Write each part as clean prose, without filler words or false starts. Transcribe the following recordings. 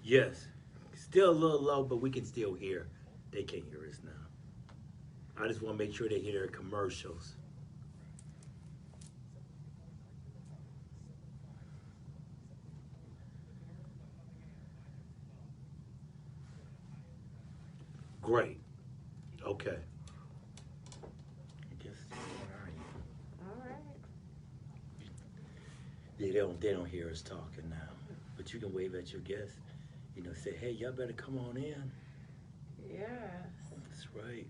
Yes. Still a little low, but we can still hear. They can't hear us now. I just want to make sure they hear their commercials. Great. Okay. I guess where are you? All right. They don't hear us talking now. But you can wave at your guests. You know, say, hey, y'all better come on in. Yes. That's right.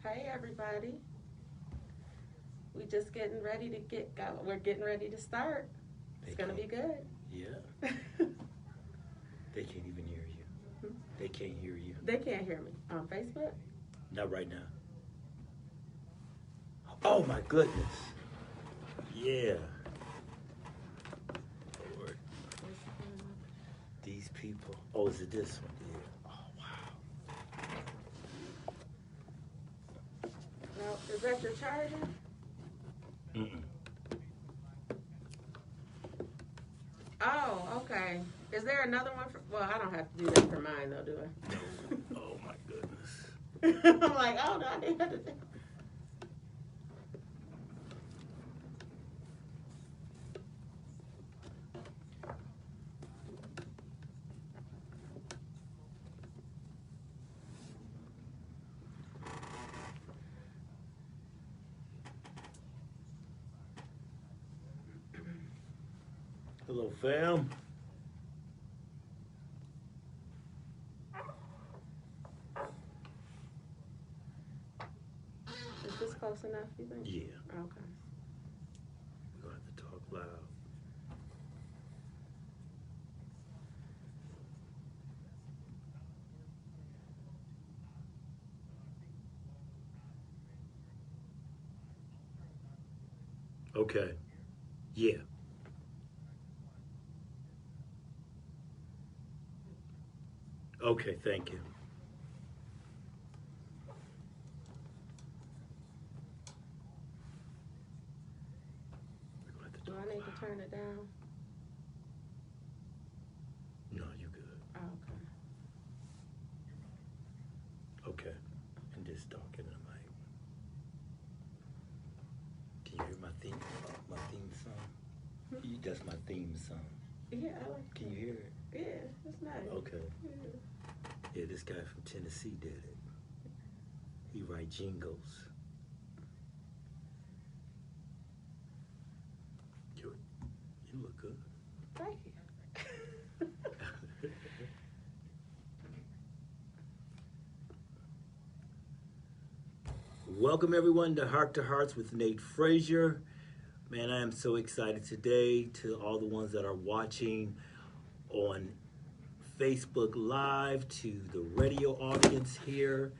Hey, everybody. We just getting ready to we're getting ready to start. It's going to be good. Yeah. They can't even hear you. They can't hear you. They can't hear me on Facebook? Not right now. Oh, my goodness. Yeah. Lord. These people. Oh, is it this one? Yeah. Oh, wow. No, is that your charger? Mm-mm. Oh, okay. Is there another one? Well, I don't have to do that for mine, though, do I? Oh, my goodness. I'm like, oh, no, I didn't have to do. Hello, fam. Is this close enough, you think? Yeah. Okay. We're going to have to talk loud. Okay. Yeah. Okay, thank you. We're going to have to Do talk I need loud. to turn it down? No, you good. Oh, okay. Okay. And just talking to the mic. Can you hear my theme song? That's my theme song. Yeah, I like Can you hear it? Yeah, it's nice. Okay. Yeah. Yeah, this guy from Tennessee did it. He write jingles. You look good. Thank you. Welcome everyone to Hearts with Nate Fraizer. Man, I am so excited today to all the ones that are watching on Facebook Live, to the radio audience here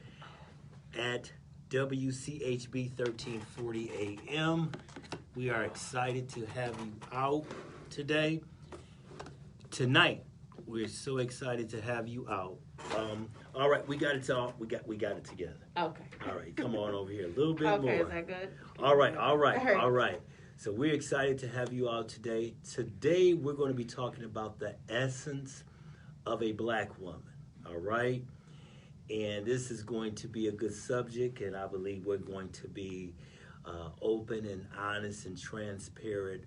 at WCHB 1340 AM. We are excited to have you out today. Tonight, we're so excited to have you out. All right, we got it all. We got it together. Okay. All right, come on over here a little bit Okay, more. is that good? All right. So we're excited to have you out today. Today, we're going to be talking about the essence of a black woman. All right. And this is going to be a good subject, and I believe we're going to be open and honest and transparent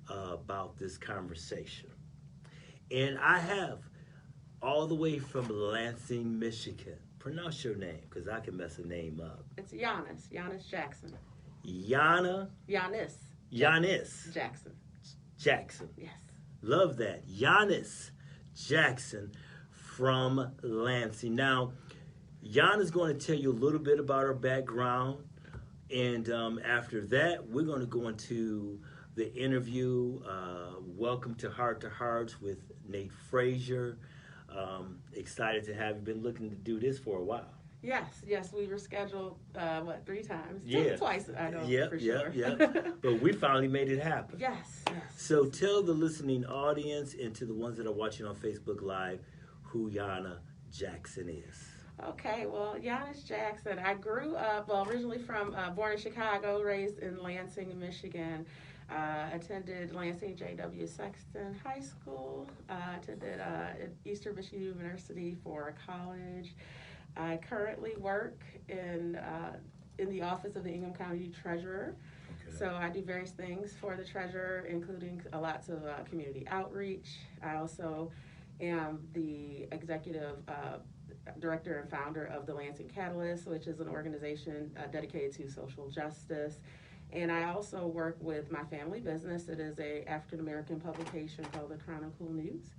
about this conversation. And I have all the way from Lansing, Michigan. Pronounce your name, because I can mess a name up. It's Giannis Jackson. Giannis Jackson. Jackson. Yes. Love that. Giannis Jackson from Lansing. Now, Yana is going to tell you a little bit about her background, and after that, we're going to go into the interview. Welcome to Hearts with Nate Fraizer. Excited to have you. Been looking to do this for a while. Yes, we were scheduled, 3 times? Yeah. Twice, I know, for sure. sure. Yeah. But we finally made it happen. Yes. So tell the listening audience and to the ones that are watching on Facebook Live who Yana Jackson is. Okay, well, Giannis Jackson, I grew up, originally from, born in Chicago, raised in Lansing, Michigan. Attended Lansing J.W. Sexton High School. Attended Eastern Michigan University for college. I currently work in the office of the Ingham County Treasurer. Okay. So I do various things for the treasurer, including lots of community outreach. I also am the executive director and founder of the Lansing Catalyst, which is an organization dedicated to social justice. And I also work with my family business. It is a African American publication called the Chronicle News.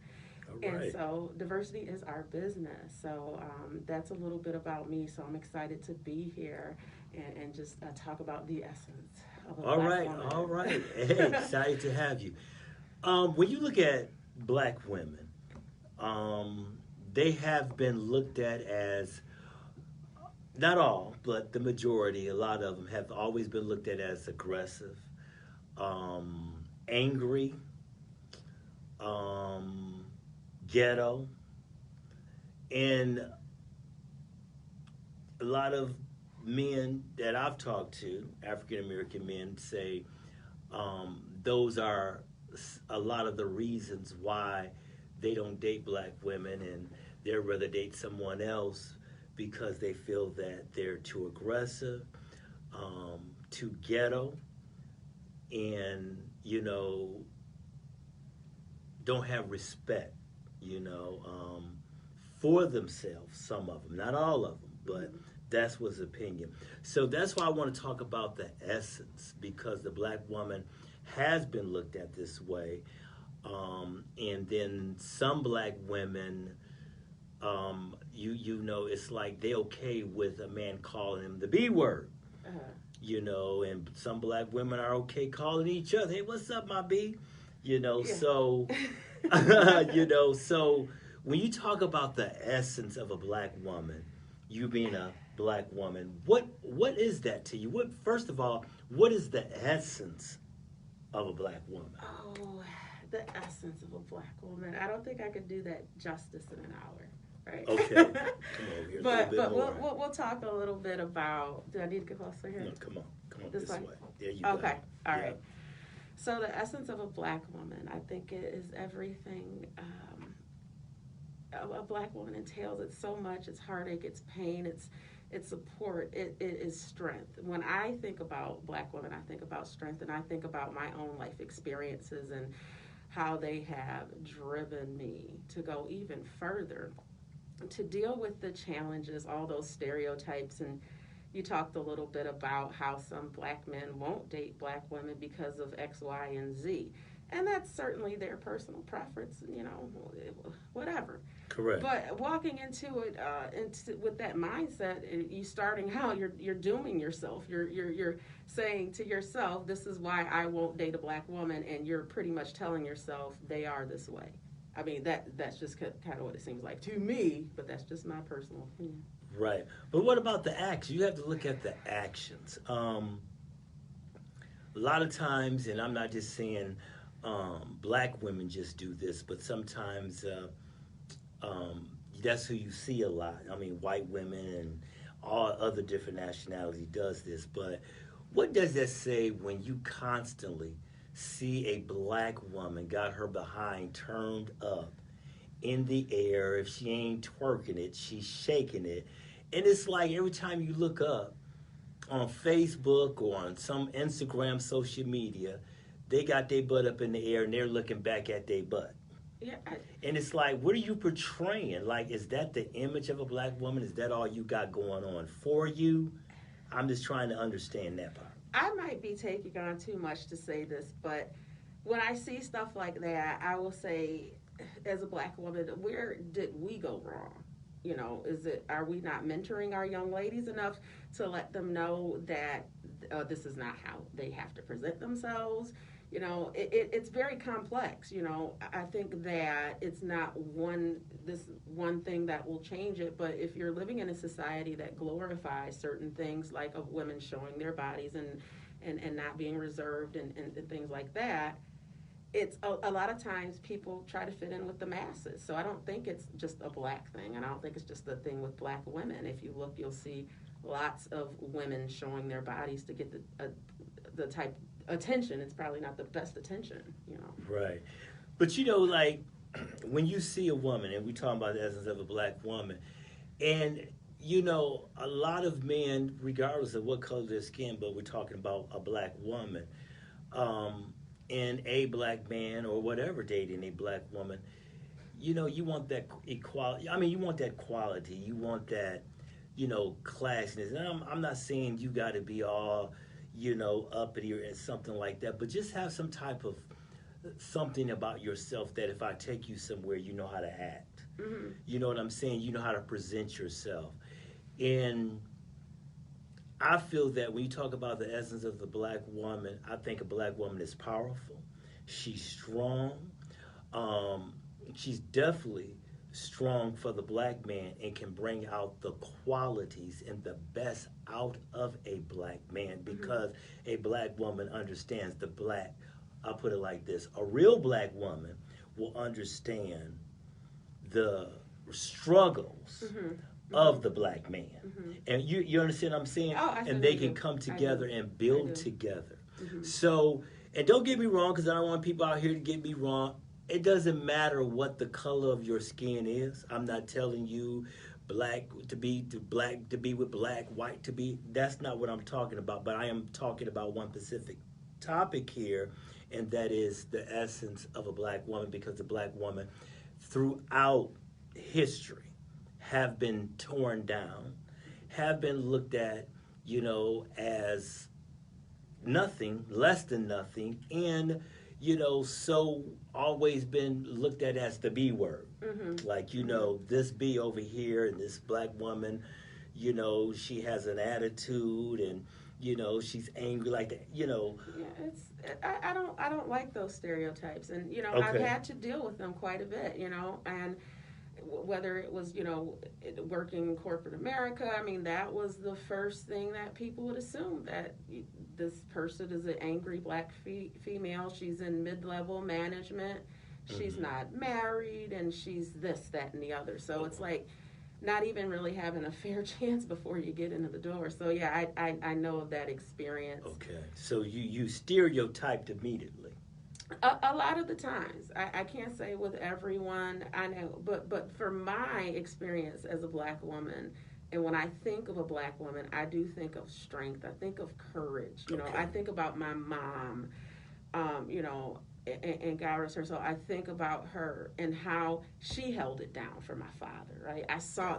Right. And so diversity is our business. So that's a little bit about me. So I'm excited to be here and just talk about the essence of a Black woman. All right. Hey, excited to have you. When you look at Black women, they have been looked at as, not all, but the majority, a lot of them have always been looked at as aggressive, angry, ghetto, and a lot of men that I've talked to, African American men, say those are a lot of the reasons why they don't date Black women, and they'd rather date someone else because they feel that they're too aggressive, too ghetto, and, don't have respect, for themselves, some of them, not all of them, but that's what's opinion. So that's why I want to talk about the essence, because the Black woman has been looked at this way. And then some Black women, it's like they're okay with a man calling him the B word, and some Black women are okay calling each other, hey, what's up, my B? So, so when you talk about the essence of a Black woman, you being a Black woman, what is that to you? First of all, what is the essence of a Black woman? Oh, the essence of a Black woman. I don't think I could do that justice in an hour. Right. Okay. Come over here. But we'll talk a little bit about. Do I need to get closer here? No, come on this way. There you go. Okay. All right. So the essence of a Black woman, I think it is everything. A Black woman entails. It's so much. It's heartache. It's pain. It's support. It is strength. When I think about Black women, I think about strength, and I think about my own life experiences and how they have driven me to go even further, to deal with the challenges, all those stereotypes. And you talked a little bit about how some Black men won't date Black women because of X, Y, and Z. And that's certainly their personal preference, whatever. Correct. But walking into it with that mindset, you starting out, you're dooming yourself. You're saying to yourself, this is why I won't date a Black woman, and you're pretty much telling yourself they are this way. I mean, that's just kind of what it seems like to me, but that's just my personal opinion. Right. But what about the actions? You have to look at the actions. A lot of times, and I'm not just saying Black women just do this, but sometimes that's who you see a lot. I mean, white women and all other different nationalities does this. But what does that say when you constantly see a Black woman got her behind turned up in the air? If she ain't twerking it, she's shaking it. And it's like every time you look up on Facebook or on some Instagram social media, they got their butt up in the air and they're looking back at their butt. Yeah. And it's like, what are you portraying? Like, is that the image of a Black woman? Is that all you got going on for you? I'm just trying to understand that part. I might be taking on too much to say this, but when I see stuff like that, I will say, as a Black woman, where did we go wrong? Are we not mentoring our young ladies enough to let them know that this is not how they have to present themselves? It's very complex. I think that it's not this one thing that will change it. But if you're living in a society that glorifies certain things, like of women showing their bodies and not being reserved and things like that, it's a lot of times people try to fit in with the masses. So I don't think it's just a Black thing, and I don't think it's just the thing with Black women. If you look, you'll see lots of women showing their bodies to get the type attention. It's probably not the best attention, you know. Right. But, you know, like, when you see a woman, and we're talking about the essence of a black woman, and, you know, a lot of men, regardless of what color their skin, but we're talking about a black woman, and a black man or whatever dating a black woman, you know, you want that equality. I mean, you want that quality. You want that, you know, classiness. And I'm not saying you got to be all, you know, uppity or something like that, but just have some type of something about yourself that if I take you somewhere, you know how to act. Mm-hmm. You know what I'm saying? You know how to present yourself. And I feel that when you talk about the essence of the black woman, I think a black woman is powerful. She's strong. She's definitely strong for the black man and can bring out the qualities and the best out of a black man, because a black woman understands the black. I'll put it like this. A real black woman will understand the struggles of the black man. And you understand what I'm saying? Oh, I and they do. can come together and build together. Mm-hmm. So, and don't get me wrong, because I don't want people out here to get me wrong. It doesn't matter what the color of your skin is. I'm not telling you black to be with black, white to be. That's not what I'm talking about. But I am talking about one specific topic here, and that is the essence of a black woman, because the black woman throughout history have been torn down, have been looked at, you know, as nothing, less than nothing, and, you know, so always been looked at as the B word. Like, you know, this B over here and this black woman, you know, she has an attitude and, you know, she's angry like that, you know. Yeah, I don't like those stereotypes, and you know, Okay. I've had to deal with them quite a bit, you know, and whether it was, you know, working in corporate America, I mean, that was the first thing that people would assume, that this person is an angry black female, she's in mid-level management, she's not married, and she's this, that, and the other. So it's like not even really having a fair chance before you get into the door. So yeah, I know of that experience. Okay, so you stereotyped immediately. A lot of the times, I can't say with everyone, I know, but for my experience as a black woman, and when I think of a black woman, I do think of strength. I think of courage. You know, I think about my mom, you know, and God rest her soul. I think about her and how she held it down for my father, right?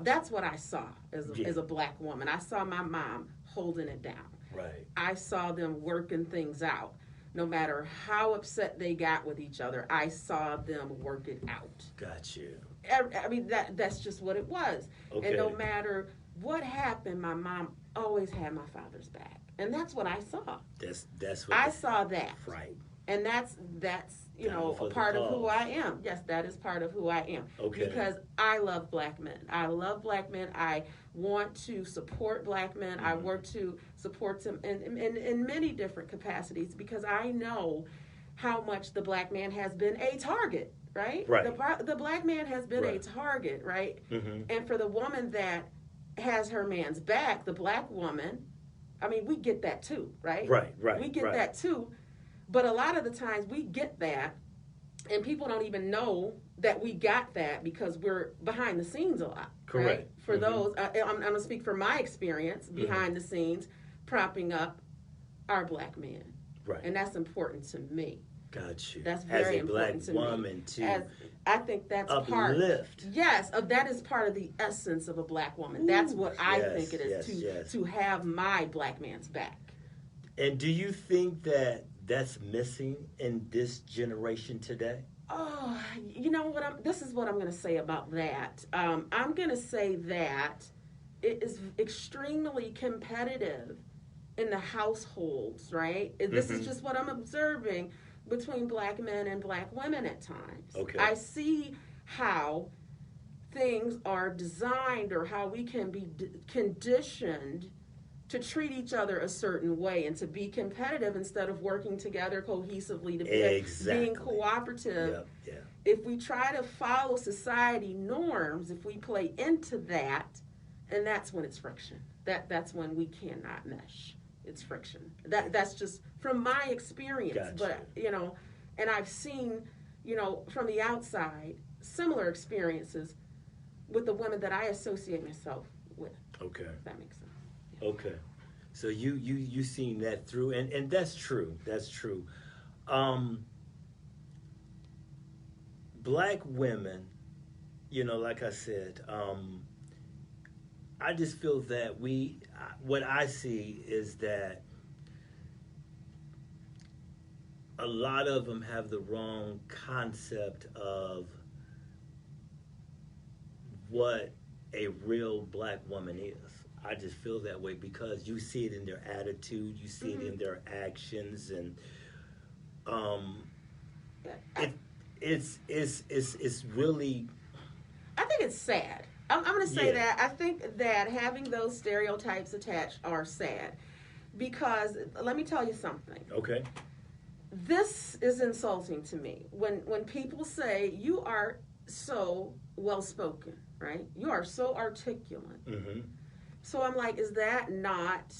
That's what I saw as a black woman. I saw my mom holding it down. Right. I saw them working things out. No matter how upset they got with each other, I saw them work it out. Got you. I mean, that's just what it was. Okay. And no matter what happened, my mom always had my father's back. And that's what I saw. That's what I saw that. Right. And that's you know, a part of who I am. Yes, that is part of who I am. Okay. Because I love black men. I love black men. I want to support black men. I work to support them in many different capacities, because I know how much the black man has been a target, right? Right. The black man has been a target, right? And for the woman that has her man's back, the black woman, I mean, we get that too, right? Right. We get that too. But a lot of the times we get that, and people don't even know that we got that, because we're behind the scenes a lot. Correct. Right? For those, I'm going to speak from my experience behind the scenes, propping up our black men. Right. And that's important to me. Got you. That's very important to me. As a black woman, too. I think that's uplift. Part. Yes, that is part of the essence of a black woman. That's what I think it is, to have my black man's back. And do you think that that's missing in this generation today? Oh, you know what? This is what I'm going to say about that. I'm going to say that it is extremely competitive in the households, right? This is just what I'm observing between black men and black women at times. Okay. I see how things are designed, or how we can be conditioned to treat each other a certain way and to be competitive instead of working together cohesively, to being cooperative. If we try to follow society norms, if we play into that and that's when it's friction. That's when we cannot mesh. It's friction. That's just from my experience. Gotcha. But and I've seen, from the outside, similar experiences with the women that I associate myself with. Okay. If that makes sense. Yeah. Okay. So you seen that through, and that's true. That's true. Black women, like I said, I just feel that what I see is that a lot of them have the wrong concept of what a real black woman is. I just feel that way because you see it in their attitude, you see it in their actions, and it's really. I think it's sad. I'm going to say that. I think that having those stereotypes attached are sad because let me tell you something. Okay. This is insulting to me when people say you are so well spoken, right? You are so articulate. Mm-hmm. So I'm like, is that not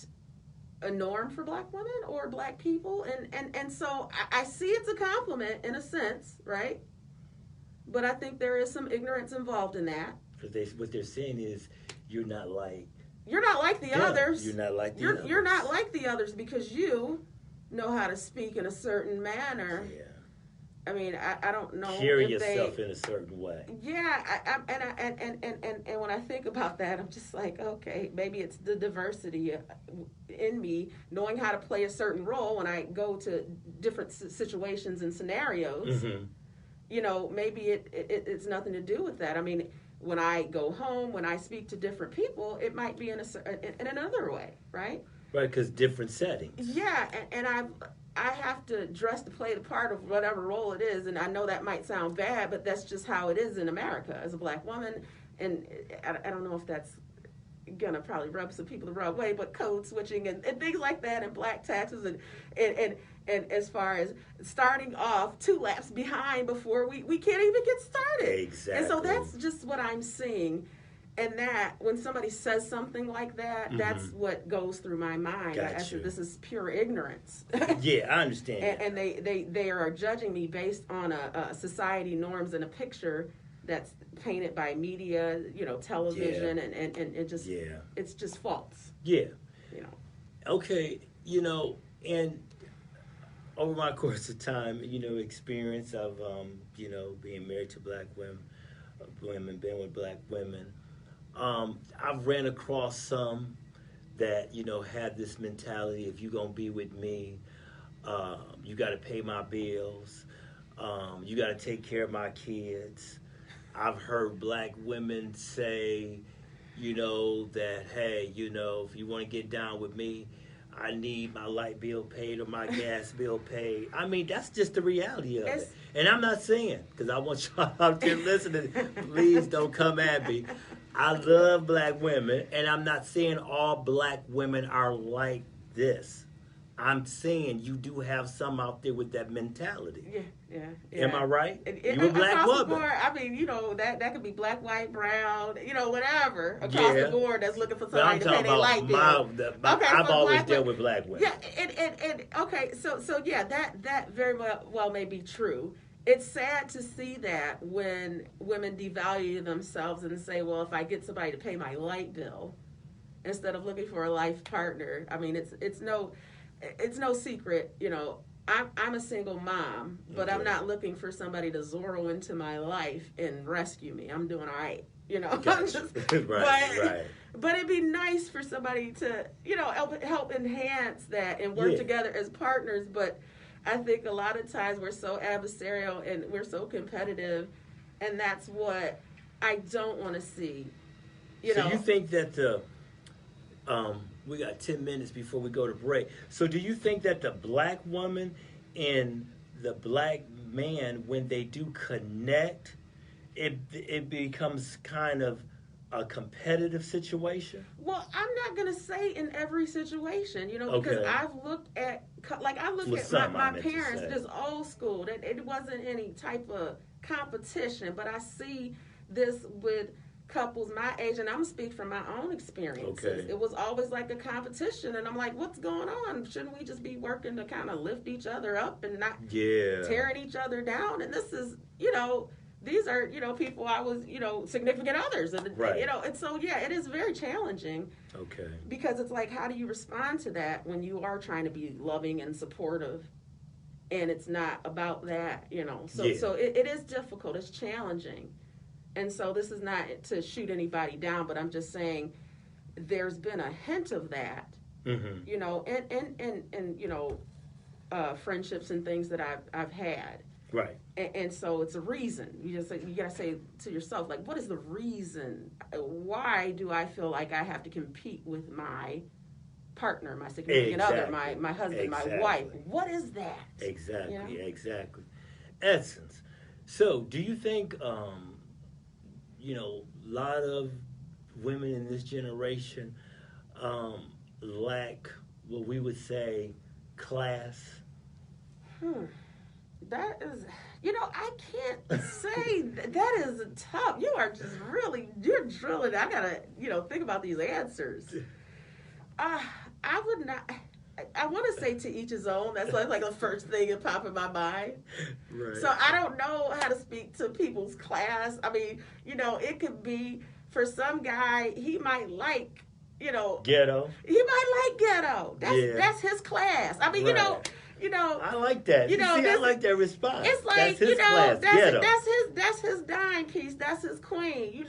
a norm for black women or black people? And so I see it's a compliment in a sense, right? But I think there is some ignorance involved in that. Because what they're saying is you're not like the others. You're not like the others. You're not like the others because you know how to speak in a certain manner. Yeah. I mean, I don't know. Carry yourself in a certain way. Yeah, and when I think about that, I'm just like, okay, maybe it's the diversity in me, knowing how to play a certain role when I go to different situations and scenarios. Mm-hmm. Maybe it's nothing to do with that. I mean, when I go home, when I speak to different people, it might be in another way, right? Right, because different settings. Yeah, and I have to dress to play the part of whatever role it is, and I know that might sound bad, but that's just how it is in America as a black woman, and I don't know if that's gonna probably rub some people the wrong way, but code switching and things like that, and black taxes, and as far as starting off 2 laps behind before we can't even get started. Exactly. And so that's just what I'm seeing. And that when somebody says something like that, that's what goes through my mind. Gotcha. I said, this is pure ignorance. Yeah, I understand. And they are judging me based on a society norms and a picture that's painted by media, television, and it just it's just false. Yeah. Okay, and over my course of time, experience of being married to black women, being with black women. I've ran across some that, have this mentality, if you're going to be with me, you got to pay my bills, you got to take care of my kids. I've heard black women say, that, hey, if you want to get down with me, I need my light bill paid or my gas bill paid. I mean, that's just the reality of it. And I'm not saying, because I want y'all out there listening, please don't come at me. I love black women, and I'm not saying all black women are like this. I'm saying you do have some out there with that mentality. Yeah. Am I right? You're a black woman. Board, I mean, that could be black, white, brown, whatever across the board that's looking for somebody to pay their light bill. I've always dealt with black women. Yeah, and okay, so yeah, that very well may be true. It's sad to see that when women devalue themselves and say, well, if I get somebody to pay my light bill instead of looking for a life partner, I mean, it's no secret, I'm a single mom, but I'm not looking for somebody to Zorro into my life and rescue me. I'm doing all right, Gotcha. Right. But it'd be nice for somebody to, help enhance that and work together as partners. But I think a lot of times we're so adversarial and we're so competitive, and that's what I don't want to see. So you think that we got 10 minutes before we go to break. So do you think that the black woman and the black man, when they do connect, it becomes kind of a competitive situation? Well, I'm not going to say in every situation, because I've looked at, my parents, just old school, that it wasn't any type of competition, but I see this with couples my age, and I'm gonna speak from my own experiences. Okay. It was always like a competition, and I'm like, what's going on? Shouldn't we just be working to kind of lift each other up and not tearing each other down? And this is, these are, people I was, significant others, and and so it is very challenging. Okay. Because it's like, how do you respond to that when you are trying to be loving and supportive, and it's not about that, So it is difficult. It's challenging. And so this is not to shoot anybody down, but I'm just saying there's been a hint of that, and friendships and things that I've had. Right. And so it's a reason. You gotta say to yourself, like, what is the reason? Why do I feel like I have to compete with my partner, my significant other, my husband, my wife? What is that? Exactly. Essence. So, do you think, a lot of women in this generation lack what we would say class? That is, I can't say that is tough. You are just you're drilling. I gotta, think about these answers. I would not. I want to say to each his own. That's like the first thing that popped in my mind. Right. So I don't know how to speak to people's class. I mean, it could be for some guy, he might like, ghetto. He might like ghetto. That's his class. I mean, right. I like that. I like that response. It's like, that's his class. That's his dime piece. That's his queen.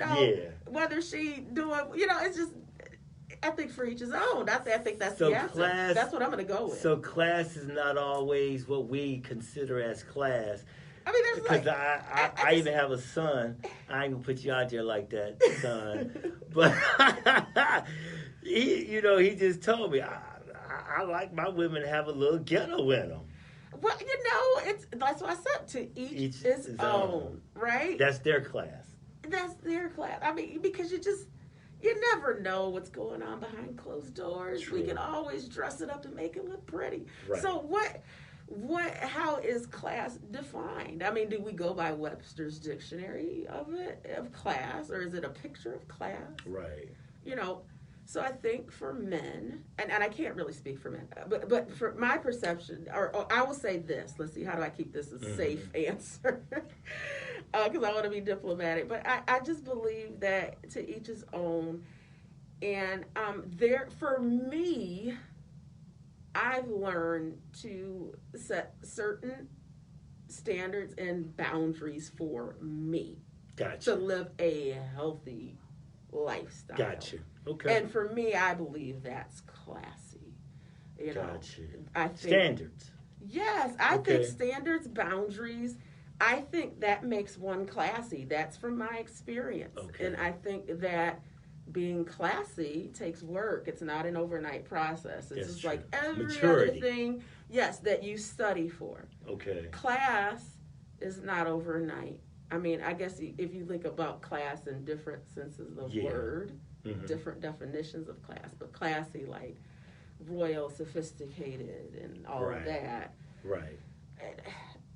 Whether she doing, it's just. I think for each his own. I think that's the answer. That's what I'm going to go with. So class is not always what we consider as class. I mean, there's because I even have a son. I ain't gonna put you out there like that, son. But he just told me I like my women to have a little ghetto in them. Well, that's what I said. To each his own, right? That's their class. That's their class. I mean, because you never know what's going on behind closed doors. True. We can always dress it up to make it look pretty. Right. So how is class defined? I mean, do we go by Webster's dictionary of class, or is it a picture of class? Right. So I think for men, and I can't really speak for men, but for my perception, or I will say this. Let's see, how do I keep this a safe answer? Because I want to be diplomatic. But I just believe that to each his own. And for me, I've learned to set certain standards and boundaries for me. Gotcha. To live a healthy lifestyle. Gotcha. Okay. And for me, I believe that's classy. Gotcha. I think standards. Yes, I think standards, boundaries. I think that makes one classy. That's from my experience. Okay. And I think that being classy takes work. It's not an overnight process. It's just like every other thing, that you study for. Okay. Class is not overnight. I mean, I guess if you think about class in different senses of word, different definitions of class, but classy, like royal, sophisticated, and all of that. Right.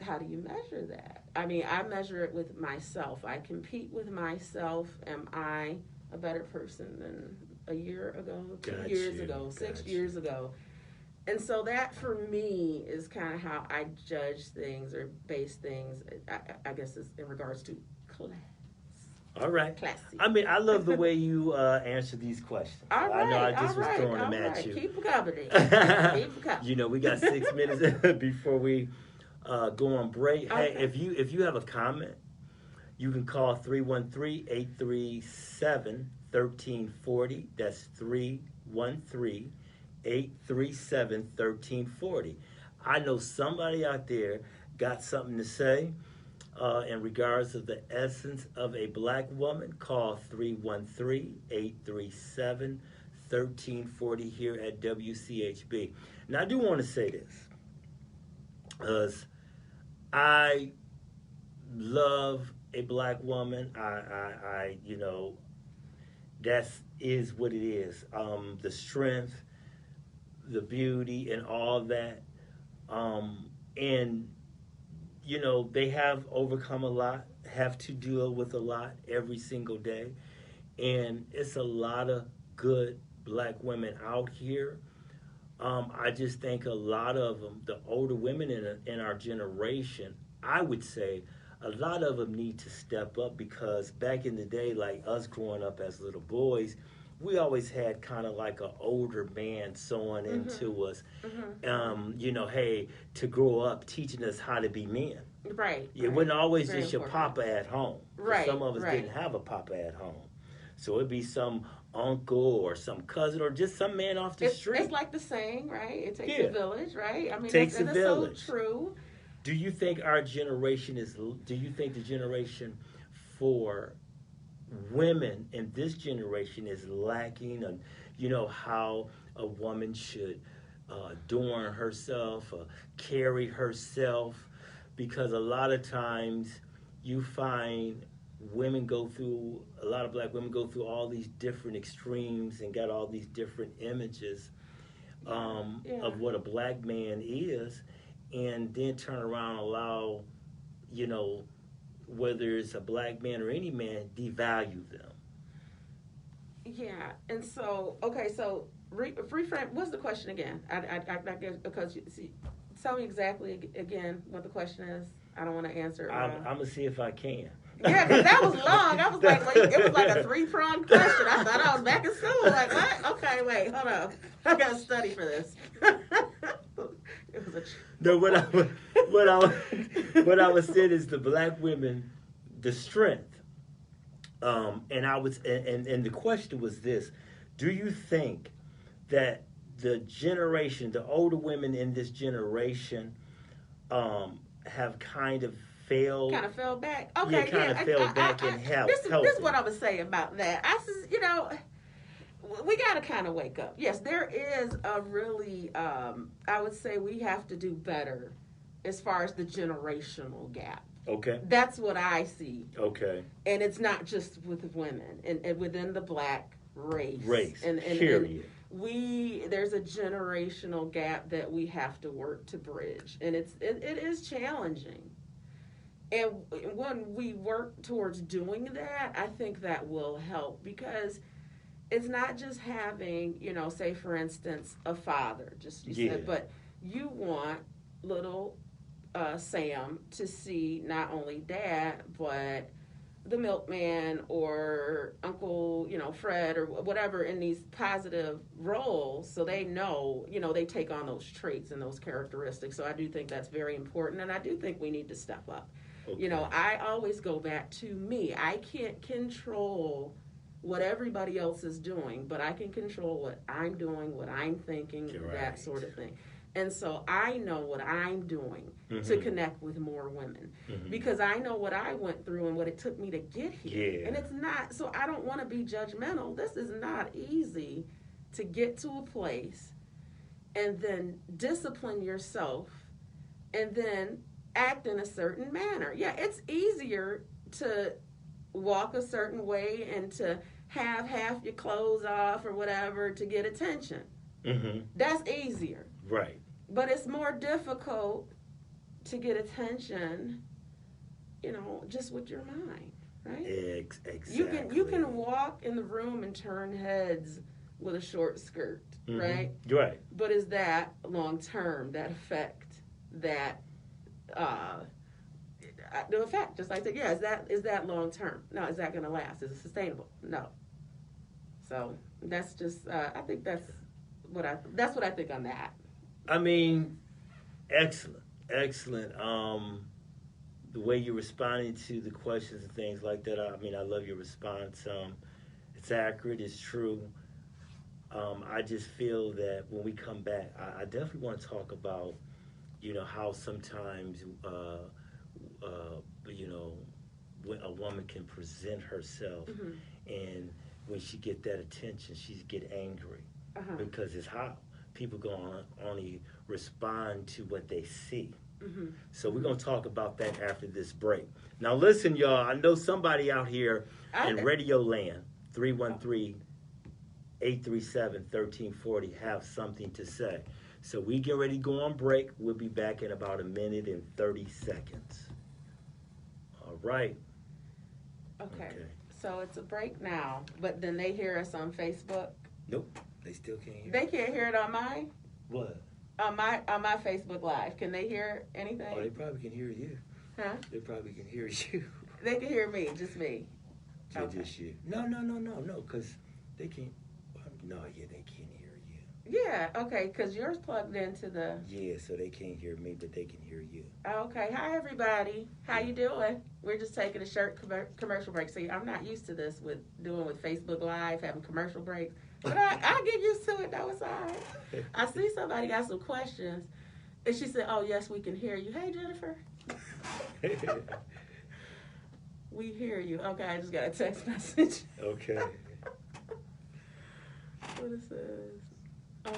How do you measure that? I mean, I measure it with myself. I compete with myself. Am I a better person than a year ago, 2 years ago, 6 years ago? And so that, for me, is kind of how I judge things or base things, I guess, is in regards to class. All right. Classy. I mean, I love the way you answer these questions. All right. I know I just was throwing them at you. Keep them coming. We got 6 minutes before we go on break. Okay. Hey, if you have a comment, you can call 313-837-1340. That's 313-837-1340. I know somebody out there got something to say in regards of the essence of a black woman. Call 313-837-1340 here at WCHB. Now, I do want to say this, because I love a black woman. I that is what it is. The strength, the beauty, and all that. And they have overcome a lot, have to deal with a lot every single day. and it's a lot of good black women out here. I just think a lot of them, the older women in our generation, I would say a lot of them need to step up, because back in the day, like us growing up as little boys, we always had kind of like an older man sewing into us, hey, to grow up, teaching us how to be men. Right. It wasn't always Very just your important. papa at home. Right. Some of us didn't have a papa at home. So it'd be some uncle or some cousin or just some man off the street. It's like the saying, right? It takes a village, right? I mean, takes a that's village. So true. Do you think do you think the generation for women in this generation is lacking on, how a woman should adorn herself, carry herself? Because a lot of times you find a lot of black women go through all these different extremes and got all these different images of what a black man is, and then turn around and allow, whether it's a black man or any man, devalue them. Yeah, and so, okay, so reframe, what's the question again? I guess, because, tell me exactly again what the question is. I don't want to answer. I'm going to see if I can. Yeah, because that was long. I was like, wait, it was like a 3-pronged question. I thought I was back in school. Like, what? Okay, wait, hold on. I got to study for this. It was No, what I was saying is the black women, the strength. And the question was this: do you think that the older women in this generation, have kind of fell back? Okay, fell back in health. This is what I would say about that. I says, we got to kind of wake up. Yes, there is a really, I would say we have to do better as far as the generational gap. Okay. That's what I see. Okay. And it's not just with women and within the black race. And period. There's a generational gap that we have to work to bridge. And it is challenging. And when we work towards doing that, I think that will help, because it's not just having, say for instance, a father, just you said, but you want little Sam to see not only dad, but the milkman or Uncle, Fred or whatever in these positive roles, so they know, they take on those traits and those characteristics. So I do think that's very important, and I do think we need to step up. Okay. I always go back to me. I can't control what everybody else is doing, but I can control what I'm doing, what I'm thinking, that sort of thing. And so I know what I'm doing to connect with more women, because I know what I went through and what it took me to get here. Yeah. And it's not, so I don't want to be judgmental. This is not easy to get to a place and then discipline yourself and then act in a certain manner. Yeah, it's easier to walk a certain way and to have half your clothes off or whatever to get attention. That's easier. Right. But it's more difficult to get attention, just with your mind, right? Exactly. You can walk in the room and turn heads with a short skirt, right? Right. But is that long term, that effect, that the effect, just like I said, is that long term? No, is that going to last? Is it sustainable? No. So that's just, I think that's what I think on that. I mean, excellent. The way you're responding to the questions and things like that, I love your response. It's accurate, it's true. I just feel that when we come back, I definitely want to talk about, how sometimes, when a woman can present herself, and when she get that attention, she get angry, because it's how people gonna only respond to what they see. So we're gonna talk about that after this break. Now listen, y'all, I know somebody out here in Radio Land, 313-837-1340, have something to say. So we get ready to go on break. We'll be back in about a minute and 30 seconds. All right. Okay. So it's a break now, but then they hear us on Facebook. Nope, they still can't hear. They can't hear it on mine. What? On my Facebook Live. Can they hear anything? Oh, they probably can hear you. Huh? They probably can hear you. They can hear me, just me. Okay. Just you. No, because they can't. No, yeah, they can't hear you. Yeah, okay, because yours plugged into the... Yeah, so they can't hear me, but they can hear you. Okay, hi everybody. How you doing? We're just taking a short commercial break. See, I'm not used to this with Facebook Live, having commercial breaks. But I get used to it, though. It's all right. I see somebody got some questions, and she said, oh, yes, we can hear you. Hey, Jennifer. We hear you. Okay, I just got a text message. Okay. What is this? Oh.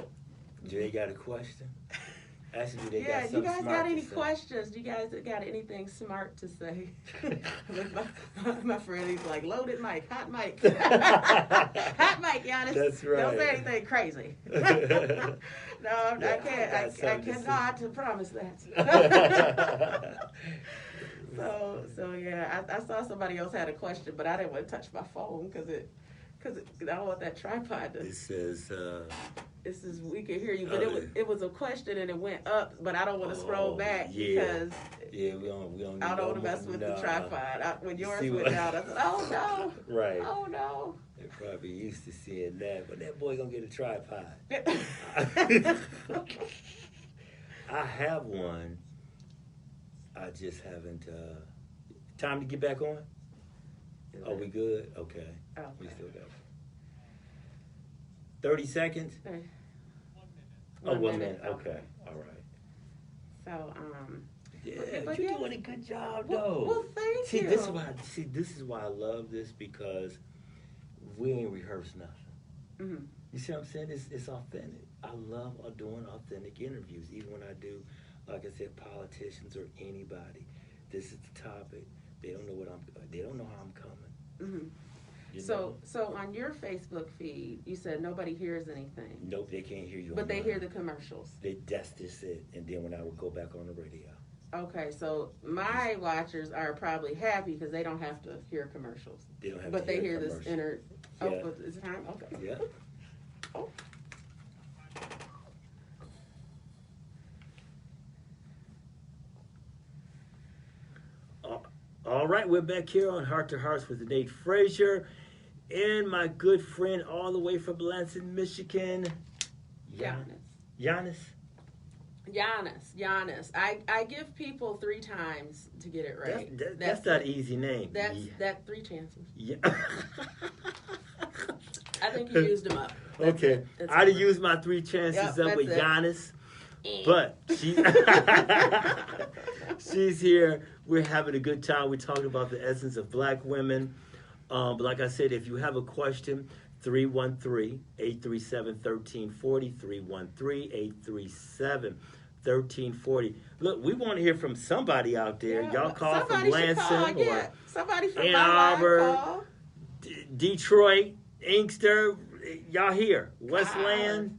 Do they got a question? Actually, do they got Yeah, something you guys smart got any to say? questions? Do you guys got anything smart to say? my friend, he's like, loaded mic, hot mic. Hot mic, Giannis. That's right. Don't say anything crazy. No, Yeah, I can't. I cannot promise that. So yeah, I saw somebody else had a question, but I didn't want to touch my phone because I don't want that tripod to. It says. This is we can hear you, but it was a question and it went up, but I don't want to scroll back because we don't. I don't want to mess with the tripod. When yours went down, I said, "Oh no!" Right. Oh no! They're probably used to seeing that, but that boy gonna get a tripod. I have one. I just haven't. Time to get back on? Are we good? Okay. We still got 30 seconds? 1 minute. Okay. All right. So, yeah, you're doing a good job, though. Well, thank you. This is why I love this, because we ain't rehearsed nothing. Mm-hmm. You see what I'm saying? It's authentic. I love doing authentic interviews, even when I do, like I said, politicians or anybody. This is the topic. They don't know they don't know how I'm coming. Mm-hmm. So on your Facebook feed, you said nobody hears anything. Nope, they can't hear you. But they hear the commercials. That's just it. And then when I would go back on the radio. Okay, so my watchers are probably happy because they don't have to hear commercials. They don't have but to they hear this inner. Yeah. Oh, is it time? Okay. Yeah. Oh. All right, we're back here on Heart to Hearts with Nate Fraizer and my good friend all the way from Lansing, Michigan, Giannis. I give people 3 times to get it right. That's not an easy name. That's 3 chances. Yeah. I think you used them up. Okay. I'd have used my 3 chances up with Giannis. But she's here. We're having a good time. We're talking about the essence of black women. But like I said, if you have a question, 313-837-1340, 313-837-1340. Look, we want to hear from somebody out there. Yeah, y'all call from Lansing or somebody from Ann Arbor, Detroit, Inkster. Y'all here. Westland.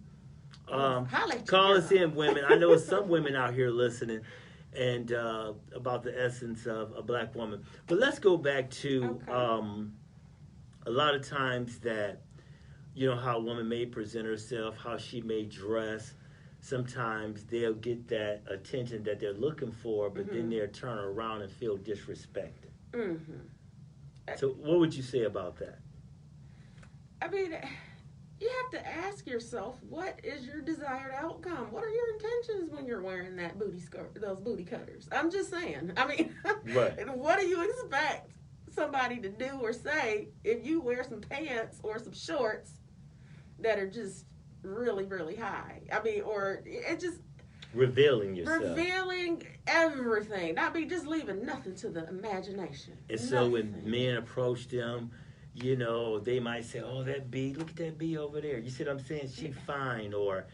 Call us in, women. I know some women out here listening and about the essence of a black woman. But let's go back to a lot of times that, how a woman may present herself, how she may dress. Sometimes they'll get that attention that they're looking for, but then they'll turn around and feel disrespected. Mm-hmm. So what would you say about that? I mean, you have to ask yourself, what is your desired outcome? What are your intentions when you're wearing that booty skirt, those booty cutters? I'm just saying. I mean, right. What do you expect somebody to do or say if you wear some pants or some shorts that are just really, really high? I mean, or it just... Revealing yourself. Revealing everything. I mean, just leaving nothing to the imagination. And so when men approach them, they might say, oh, that bee, look at that bee over there. You see what I'm saying? She fine. Or,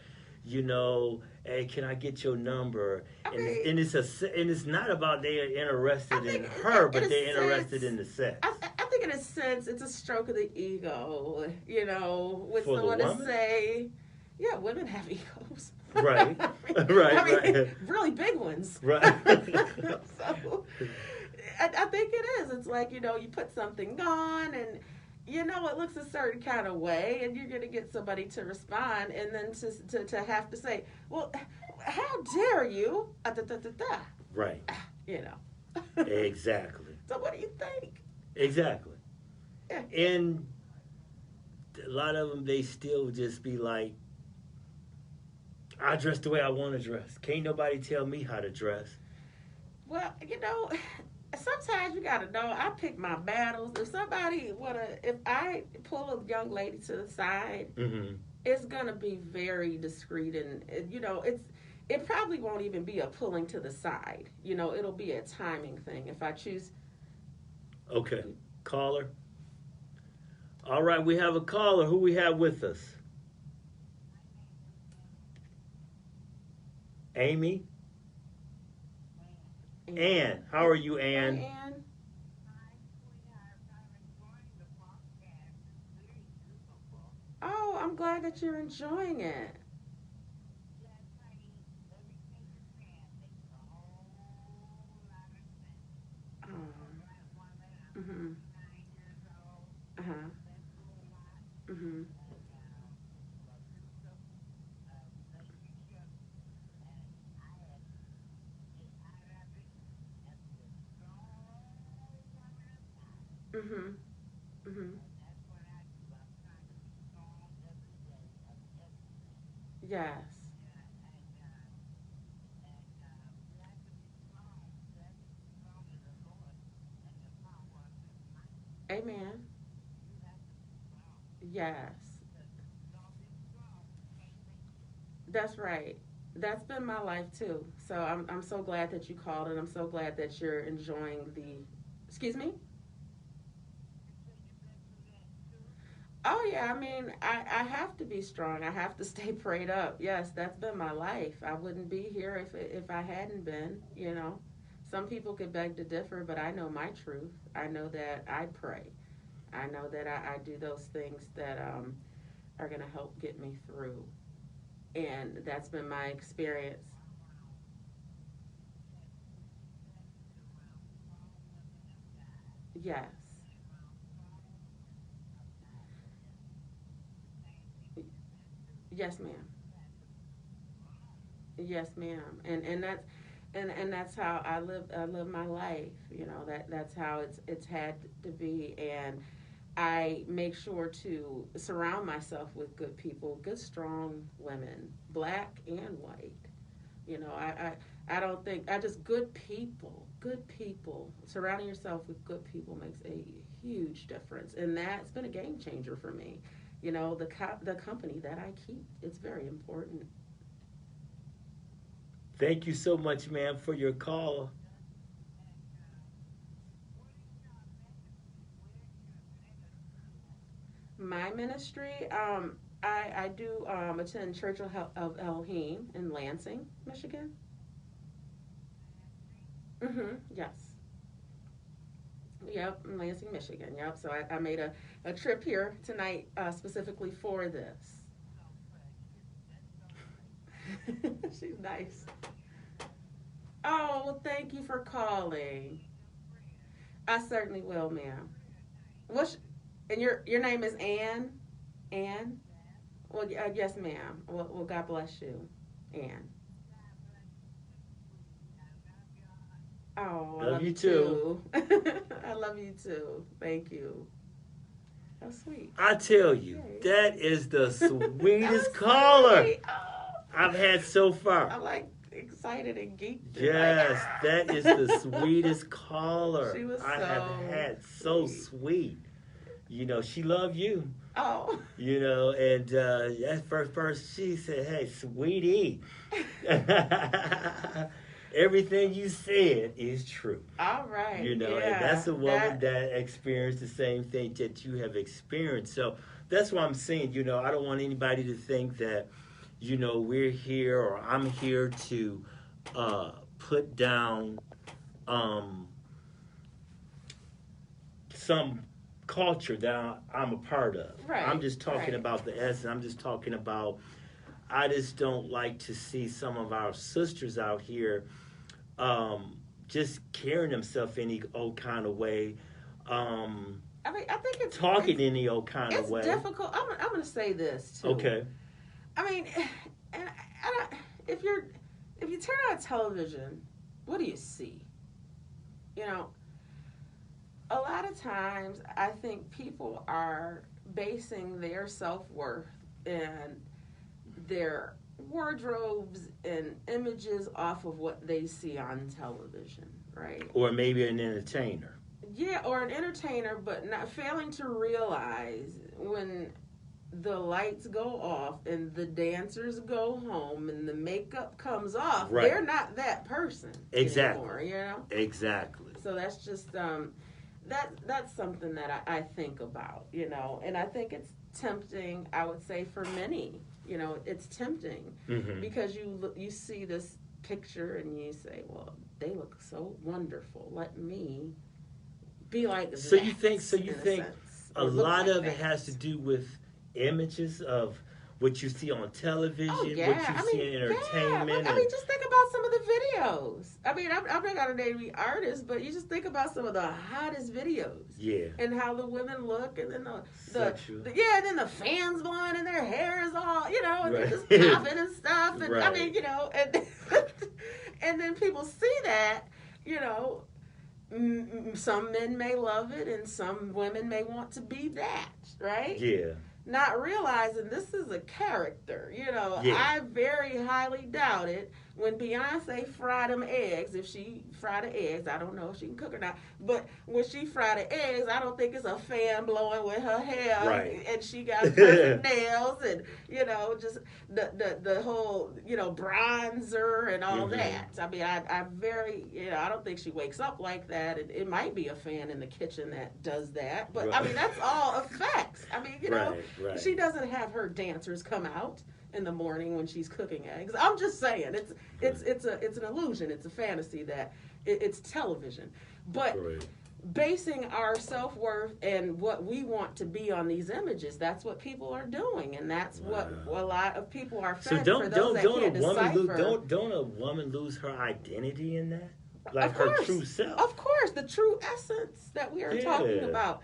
hey, can I get your number? And it's not about they're interested in her, but they're interested in the sex. I think in a sense, it's a stroke of the ego, with For someone the to say, yeah, women have egos. Right. I mean, really big ones. Right. So, I think it is. It's like, you put something on and, it looks a certain kind of way, and you're going to get somebody to respond, and then to have to say, well, how dare you? Right. You know. Exactly. So what do you think? Exactly. Yeah. And a lot of them, they still just be like, I dress the way I want to dress. Can't nobody tell me how to dress. Well, sometimes you gotta know. I pick my battles. If I pull a young lady to the side, Mm-hmm. it's gonna be very discreet, and it probably won't even be a pulling to the side. It'll be a timing thing. If I choose. Okay. Caller. All right, we have a caller. Who we have with us? Amy? Ann. How are you, Ann? Hi, Ann. Oh, I'm glad that you're enjoying it. Oh. Mhm. Uh huh. Mhm. Mhm. Mhm. Yes. Amen. Yes. That's right. That's been my life too. So I'm so glad that you called, and I'm so glad that you're enjoying the. Excuse me. Oh yeah, I mean, I have to be strong. I have to stay prayed up. Yes, that's been my life. I wouldn't be here if I hadn't been. Some people could beg to differ, but I know my truth. I know that I pray. I know that I do those things that are gonna help get me through, and that's been my experience. Yes, yes, ma'am. Yes, ma'am. And that's how I live my life. That's how it's had to be, and I make sure to surround myself with good people, good strong women, black and white. I don't think I just good people, good people. Surrounding yourself with good people makes a huge difference, and that's been a game changer for me. The company that I keep, it's very important. Thank you so much, ma'am, for your call. My ministry, I do attend Church of Elohim in Lansing, Michigan. Yes. Yep, in Lansing, Michigan. Yep. So I made a trip here tonight specifically for this. She's nice. Oh, well, thank you for calling. I certainly will, ma'am. What's and your name is Ann? Ann? Well, yes, ma'am. Well, God bless you, Ann. Oh, I Love love you you too. too. I love you too. Thank you. How sweet. I tell you, Yay. that is the That sweetest was caller sweet. Oh, I've had so far. I'm like excited and geeked and like Yes, that is the sweetest She caller was I have so had. So sweet. sweet. She loved you. Oh. And that first she said, "Hey, sweetie, everything you said is true." All right. And that's Yeah. a woman that experienced the same thing that you have experienced. So that's what I'm saying. I don't want anybody to think that, we're here or I'm here to put down um, some culture that I'm a part of. I'm Right. just talking Right. about the essence. I'm just talking about, I just don't like to see some of our sisters out here um, just carrying themselves any old kind of way. I think it's Talking any old kind of way. It's difficult. I'm going to say this too. Okay. I mean, and if you turn on television, what do you see? You know, a lot of times I think people are basing their self-worth and their wardrobes and images off of what they see on television, right? Or maybe an entertainer. Yeah, or an entertainer, but not failing to realize when the lights go off and the dancers go home and the makeup comes off, right. They're not that person anymore, you know? Exactly. So that's just that's something that I think about, you know, and I think it's tempting, I would say, for many, you know, it's tempting because you see this picture and you say, well, they look so wonderful. Let me be like that. So you think a lot of it has to do with images of what you see on television, what you see in entertainment. I mean, just think about some of the videos. I mean, I'm not going to name the artists, but you just think about some of the hottest videos. Yeah. And how the women look, and then and then the fans blowing, and their hair is all, you know, and they're just popping and stuff. And I mean, you know, and and then people see that, you know. Some men may love it, and some women may want to be that, right? Yeah. Not realizing this is a character, you know. Yeah. I very highly doubt it when Beyonce fried them eggs. If she fried the eggs, I don't know if she can cook or not. But when she fried the eggs, I don't think it's a fan blowing with her hair, right. And she got perfect nails, and you know, just the whole, you know, bronzer and all that. I mean, I very, you know, I don't think she wakes up like that. It might be a fan in the kitchen that does that, but I mean, that's all effects. I mean, you know, she doesn't have her dancers come out in the morning when she's cooking eggs. I'm just saying, it's an illusion. It's a fantasy that it's television. But basing our self-worth and what we want to be on these images, that's what people are doing, and that's what a lot of people are fed. So don't a woman lose her identity in that? Like her true self? Of course, the true essence that we are talking about.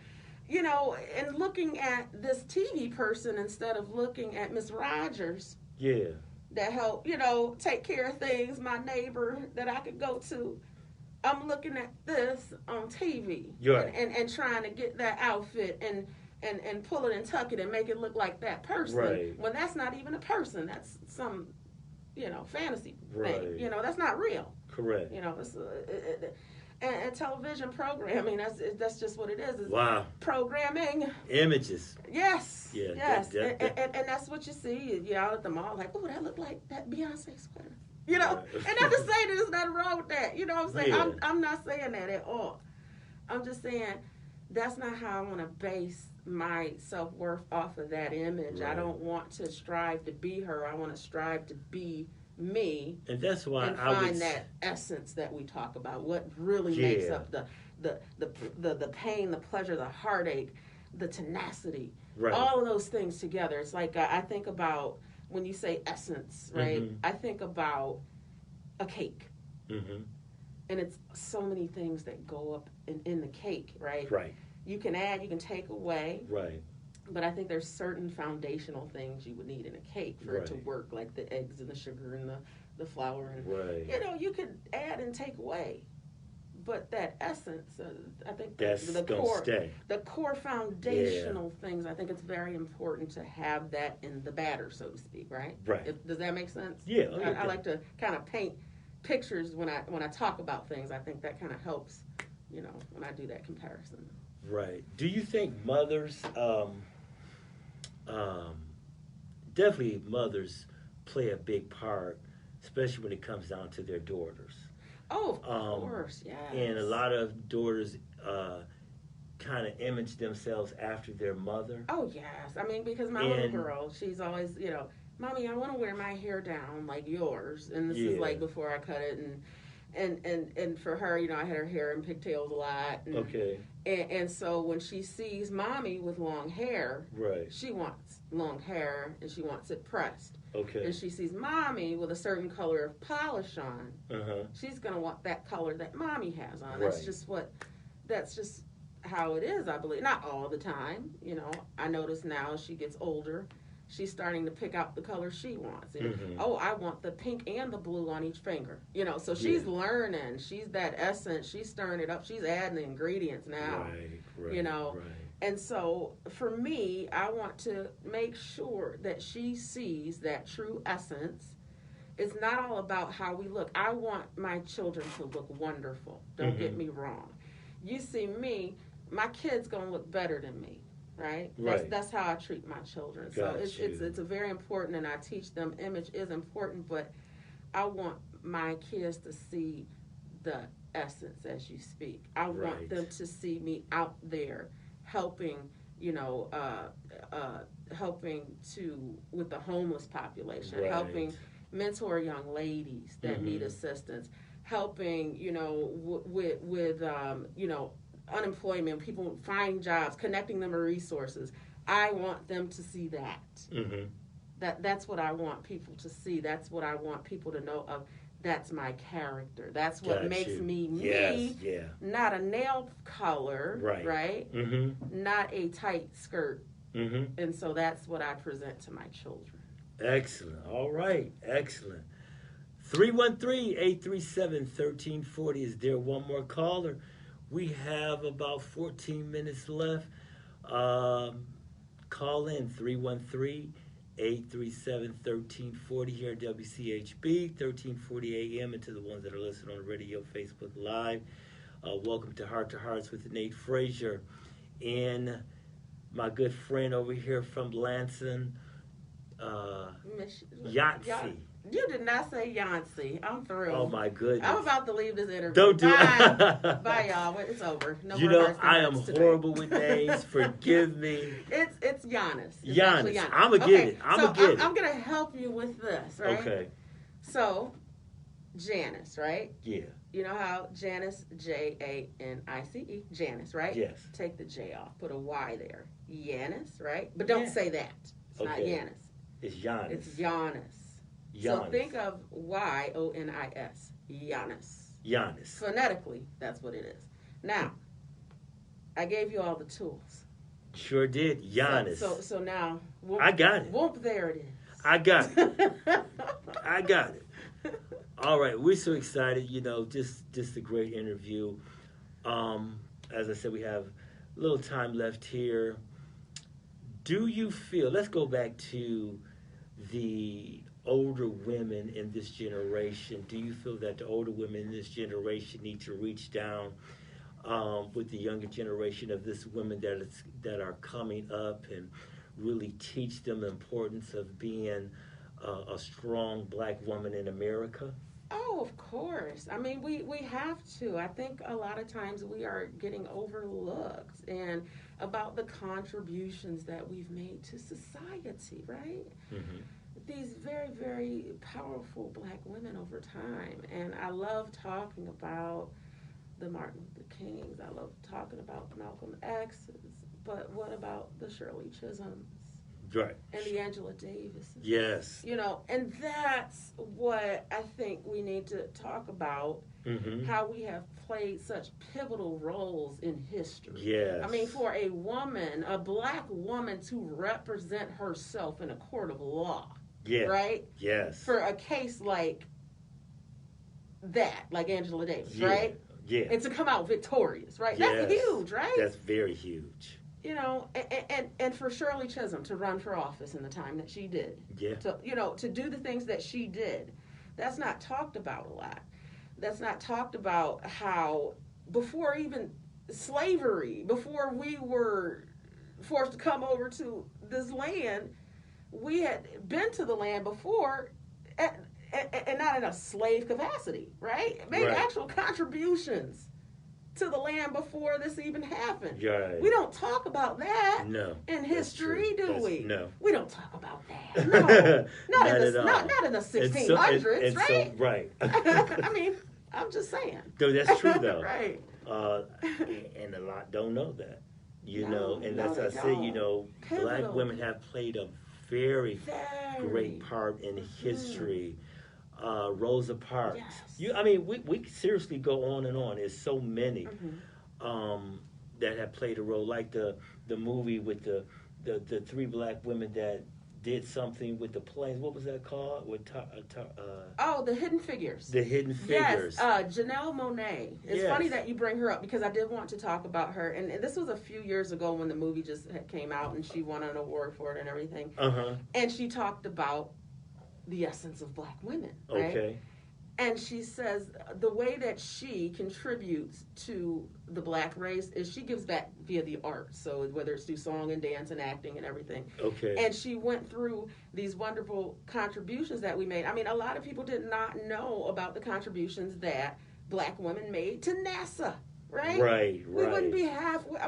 You know, and looking at this TV person instead of looking at Miss Rogers. Yeah. That help, you know, take care of things, my neighbor that I could go to. I'm looking at this on TV. Right. And trying to get that outfit and pull it and tuck it and make it look like that person. Right. When that's not even a person. That's some, you know, fantasy thing. You know, that's not real. Correct. You know, it's and television programming, that's just what it is. It's programming. Images. Yes. Yeah. Yes. And that's what you see. You're out at the mall like, oh, that looked like that Beyonce sweater. You know? And not to say that there's nothing wrong with that. You know what I'm saying? Yeah. I'm not saying that at all. I'm just saying that's not how I want to base my self-worth off of that image. Right. I don't want to strive to be her. I want to strive to be me, and that's why I find that essence that we talk about. What really makes up the pain, the pleasure, the heartache, the tenacity, all of those things together. It's like I think about when you say essence, right? I think about a cake, and it's so many things that go up in the cake, right? Right. You can add, you can take away, right. But I think there's certain foundational things you would need in a cake for it to work, like the eggs and the sugar and the flour. And, you know, you could add and take away. But that essence, I think that's the core foundational things, I think it's very important to have that in the batter, so to speak, right? Right. Does that make sense? Yeah. I like to kind of paint pictures when I talk about things. I think that kind of helps, you know, when I do that comparison. Right. Do you think mothers... definitely mothers play a big part, especially when it comes down to their daughters. Oh, of course, yes. And a lot of daughters kind of image themselves after their mother. Oh, yes. I mean, because my little girl, she's always, you know, Mommy, I want to wear my hair down like yours. And this is like before I cut it. And for her, I had her hair in pigtails a lot. And, Okay. And so when she sees mommy with long hair, Right. she wants long hair and she wants it pressed. Okay. And she sees mommy with a certain color of polish on. She's gonna want that color that mommy has on. Right. That's just how it is, I believe. Not all the time, I notice now as she gets older, she's starting to pick out the color she wants. And, oh, I want the pink and the blue on each finger. So she's learning. She's that essence. She's stirring it up. She's adding the ingredients now. Right. Right. And so for me, I want to make sure that she sees that true essence. It's not all about how we look. I want my children to look wonderful. Don't get me wrong. You see me, my kid's going to look better than me. Right? That's how I treat my children. So it's a very important, and I teach them image is important, but I want my kids to see the essence as you speak. I want them to see me out there helping, helping with the homeless population, helping mentor young ladies that need assistance, helping, with unemployment, people find jobs, connecting them to resources. I want them to see that. That's what I want people to see. That's what I want people to know of. That's my character. That's what makes me me. Not a nail color, right? Not a tight skirt. And so that's what I present to my children. Excellent. All right. Excellent. 313-837-1340. Is there one more caller? We have about 14 minutes left. Call in 313-837-1340 here at WCHB, 1340 AM, and to the ones that are listening on radio, Facebook Live. Welcome to Heart to Hearts with Nate Fraizer and my good friend over here from Lansing, Yancey. You did not say Yancey. I'm through. Oh, my goodness. I'm about to leave this interview. Don't do it. Bye, y'all. It's over. No you more know, I am horrible with names. Forgive me. It's Giannis. Giannis. I'm going to get it. I'm going to help you with this, right? Okay. So, Janice, right? Yeah. You know how Janice, Janice, Janice, right? Yes. Take the J off. Put a Y there. Yanis, right? But don't say that. It's not Yanis. It's Giannis. It's Giannis. So think of Yonis. Giannis. Giannis. Phonetically, that's what it is. Now, I gave you all the tools. Sure did. Giannis. So now, whoop, I got it. Whoop, there it is. I got it. I got it. All right, we're so excited. Just a great interview. As I said, we have a little time left here. Do you feel? Let's go back to the older women in this generation. Do you feel that the older women in this generation need to reach down with the younger generation of this women that are coming up and really teach them the importance of being a strong black woman in America? Oh, of course. I mean, we have to. I think a lot of times we are getting overlooked and about the contributions that we've made to society, right? These very, very powerful black women over time. And I love talking about the Martin Luther Kings. I love talking about Malcolm X's. But what about the Shirley Chisholms? Right. And the Angela Davises. Yes. And that's what I think we need to talk about, how we have played such pivotal roles in history. Yes. I mean, for a woman, a black woman to represent herself in a court of law, right? Yes. For a case like that, like Angela Davis, right? Yeah. And to come out victorious, right? Yes. That's huge, right? That's very huge. And for Shirley Chisholm to run for office in the time that she did, to do the things that she did, that's not talked about a lot. That's not talked about how before even slavery, before we were forced to come over to this land, we had been to the land before, and not in a slave capacity, right? Made actual contributions to the land before this even happened. Right. We don't talk about that in history, do we? No. We don't talk about that. No. Not in the 1600s, right? Right. I mean, I'm just saying. Though that's true though. Right. And a lot don't know that. You No, know, and no, as they I said, you don't. know, black Pivotal. women have played a very Very. great part in history. Rosa Parks. Yes. I mean, we seriously go on and on. There's so many Mm-hmm. that have played a role, like the movie with the three black women that did something with the planes. What was that called? With Oh, the Hidden Figures. the Hidden Figures. Yes, Janelle Monáe. It's Yes. funny that you bring her up because I did want to talk about her. And this was a few years ago when the movie just came out and she won an award for it and everything. And she talked about the essence of black women. Right? Okay. And she says the way that she contributes to the black race is she gives back via the arts. So whether it's through song and dance and acting and everything. Okay. And she went through these wonderful contributions that we made. I mean, a lot of people did not know about the contributions that black women made to NASA, right? Right. We wouldn't be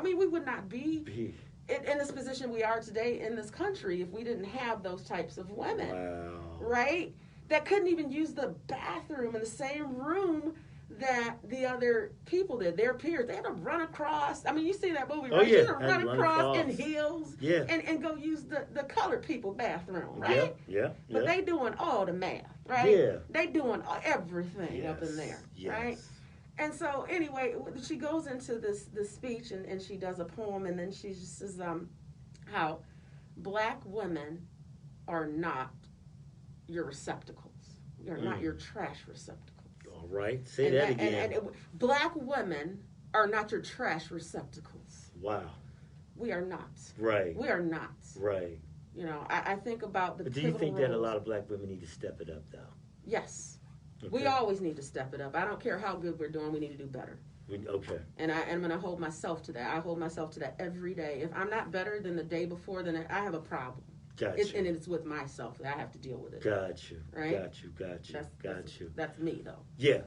we would not be Be- in this position we are today in this country if we didn't have those types of women, Wow. right? That couldn't even use the bathroom in the same room that the other people did, their peers. They had to run across. I mean, you see that movie, right? Oh, yeah. They had to Had to run run across in across. heels Yeah. and go use the colored people bathroom, right? Yeah. But they doing all the math, right? Yeah. They doing everything up in there, Yes. right? And so anyway, she goes into this speech and she does a poem and then she just says how black women are not your receptacles. You're not your trash receptacles. All right. Say that again. Black women are not your trash receptacles. Wow. We are not. Right. We are not. Right. You know, I think about the But do you think roles. that a lot of black women need to step it up, though? Yes. Okay. We always need to step it up. I don't care how good we're doing, we need to do better. Okay. And I'm going to hold myself to that. I hold myself to that every day. If I'm not better than the day before, then I have a problem. Gotcha. And it's with myself that I have to deal with it. Got you. Right? Got you. That's me, though. Yeah.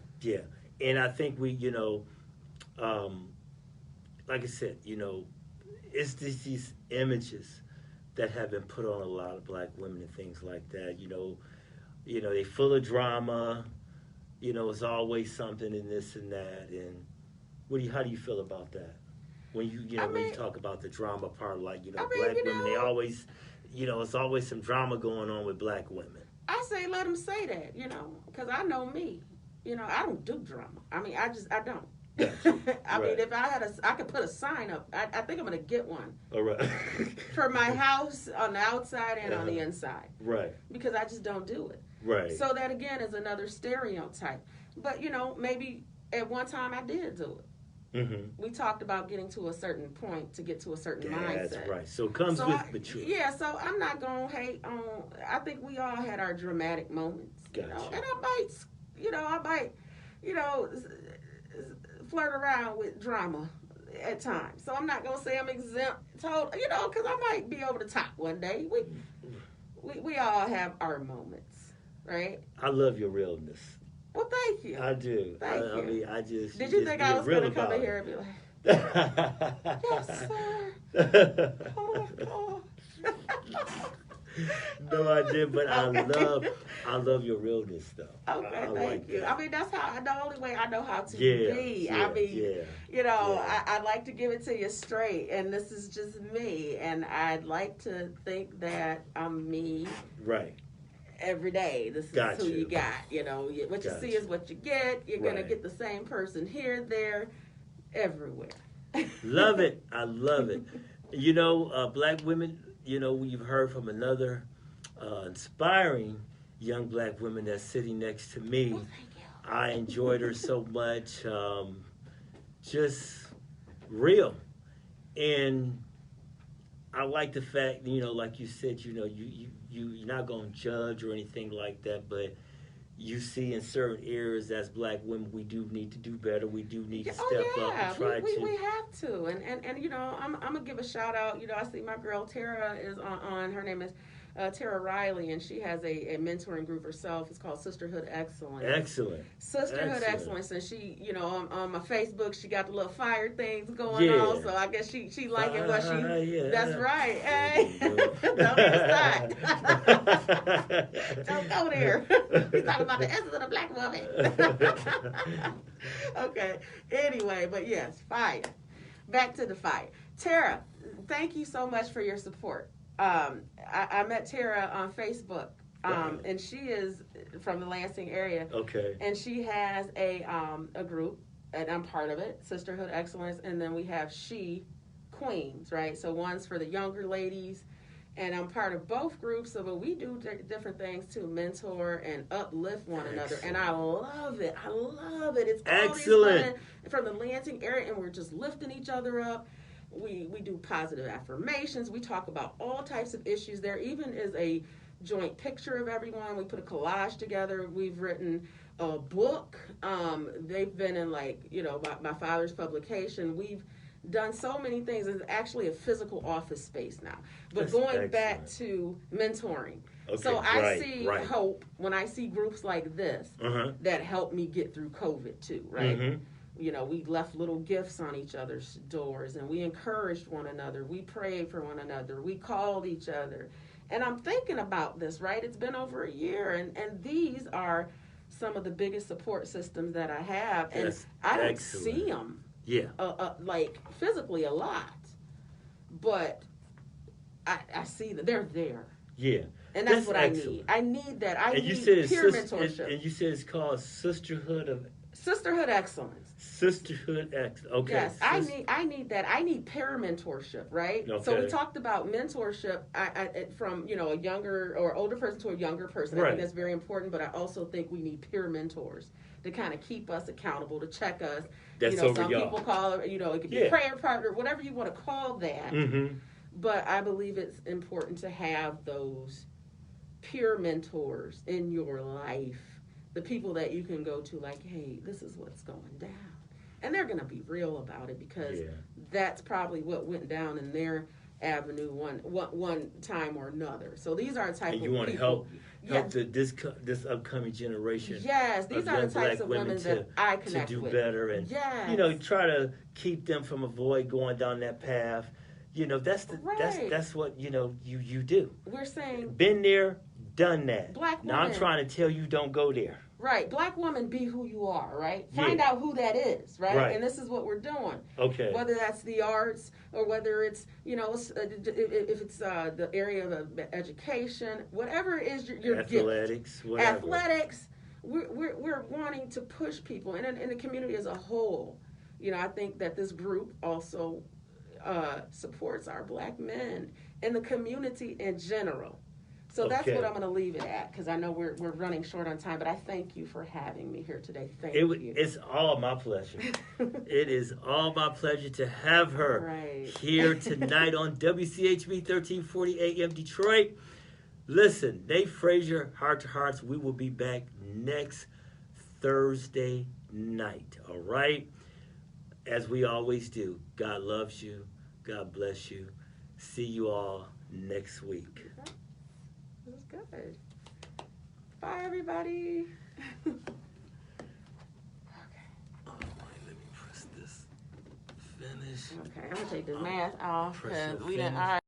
And I think we, like I said, it's these images that have been put on a lot of black women and things like that. They full of drama. It's always something in this and that. And how do you feel about that? When when you talk about the drama part, like black women, they always, it's always some drama going on with black women. I say let them say that, because I know me. I don't do drama. I mean, I don't. I mean, if I could put a sign up. I think I'm going to get one. All right. For my house on the outside and on the inside. Right. Because I just don't do it. Right. So that again is another stereotype. But maybe at one time I did do it. Mm-hmm. We talked about getting to a certain point to get to a certain mindset. That's right. So it comes with maturity. Yeah, so I'm not going to hate on. I think we all had our dramatic moments. Gotcha. And I might, flirt around with drama at times. So I'm not going to say I'm exempt, because I might be over the top one day. We all have our moments, right? I love your realness. Well, thank you. I do. Thank you. I mean, I just. Did you think I was going to come in here and be like, yes, sir. Oh, my God. No, I did, but okay. I love your realness, though. Okay, thank you. I mean, that's the only way I know how to be. Yeah, I mean, I like to give it to you straight, and this is just me, and I'd like to think that I'm me. Right. Every day. This is who you got. What you see is what you get. You're going to get the same person here, there, everywhere. Love it. I love it. Black women, you've heard from another inspiring young black woman that's sitting next to me. Well, thank you. I enjoyed her so much. Just real. And I like the fact, like you said, you're not going to judge or anything like that, but you see in certain areas as black women, we do need to do better. We do need to step up and try to. We have to. And I'm going to give a shout out. I see my girl Tara is on. Her name is Tara Riley, and she has a mentoring group herself. It's called Sisterhood Excellence. Excellent. Sisterhood Excellent. Excellence, and she, you know, on my Facebook, she got the little fire things going on. So I guess she liking what she. Yeah. That's right. Hey, don't even start. Don't go there. He's talking about the essence of the black woman. Okay. Anyway, but yes, fire. Back to the fire. Tara, thank you so much for your support. I met Tara on Facebook, and she is from the Lansing area. Okay. And she has a group, and I'm part of it, Sisterhood Excellence, and then we have She Queens, right? So one's for the younger ladies, and I'm part of both groups. So, but we do different things to mentor and uplift one another, and I love it. I love it. It's all these women from the Lansing area, and we're just lifting each other up. We do positive affirmations. We talk about all types of issues. There even is a joint picture of everyone. We put a collage together. We've written a book. They've been in, like, you know, my father's publication. We've done so many things. It's actually a physical office space now. But going back to mentoring. Okay, so I see hope when I see groups like this that help me get through COVID too, right? Mm-hmm. You know, we left little gifts on each other's doors, and we encouraged one another. We prayed for one another. We called each other. And I'm thinking about this, right? It's been over a year, and these are some of the biggest support systems that I have. And that's I don't see them, like physically a lot, but I see that they're there. Yeah. And that's what excellent. I need. I need that. I need peer mentorship. And you said it's called Sisterhood Excellence. Sisterhood Excellence. Okay. Yes, I need that. I need peer mentorship, right? Okay. So we talked about mentorship from, you know, a younger or older person to a younger person. I think that's very important, but I also think we need peer mentors to kind of keep us accountable, to check us. That's, you know, some people call it, you know, it could be prayer partner, whatever you want to call that. Mm-hmm. But I believe it's important to have those peer mentors in your life. The people that you can go to, like, hey, this is what's going down. And they're going to be real about it, because that's probably what went down in their avenue one time or another. So these are the type of people. And you want to help this upcoming generation. Yes, these are the types of women that I connect with. To do better and, you know, try to keep them from avoid going down that path. You know, that's what, you know, you do. We're saying. Been there, done that. Black women. Now I'm trying to tell you, don't go there. Right. Black woman, be who you are, right? Find out who that is, right? And this is what we're doing. Okay. Whether that's the arts or whether it's, you know, if it's the area of education, whatever it is your athletics, gift. Whatever. Athletics, we're wanting to push people. And in the community as a whole, you know, I think that this group also supports our black men and the community in general. So that's what I'm going to leave it at, because I know we're running short on time, but I thank you for having me here today. Thank you. It's all my pleasure. It is all my pleasure to have her here tonight on WCHB 1340 AM Detroit. Listen, Nate Fraizer, Heart to Hearts. We will be back next Thursday night, all right? As we always do, God loves you. God bless you. See you all next week. This is good. Bye, everybody. Okay. All right, let me press this finish. Okay, I'm going to take the mask off because we didn't.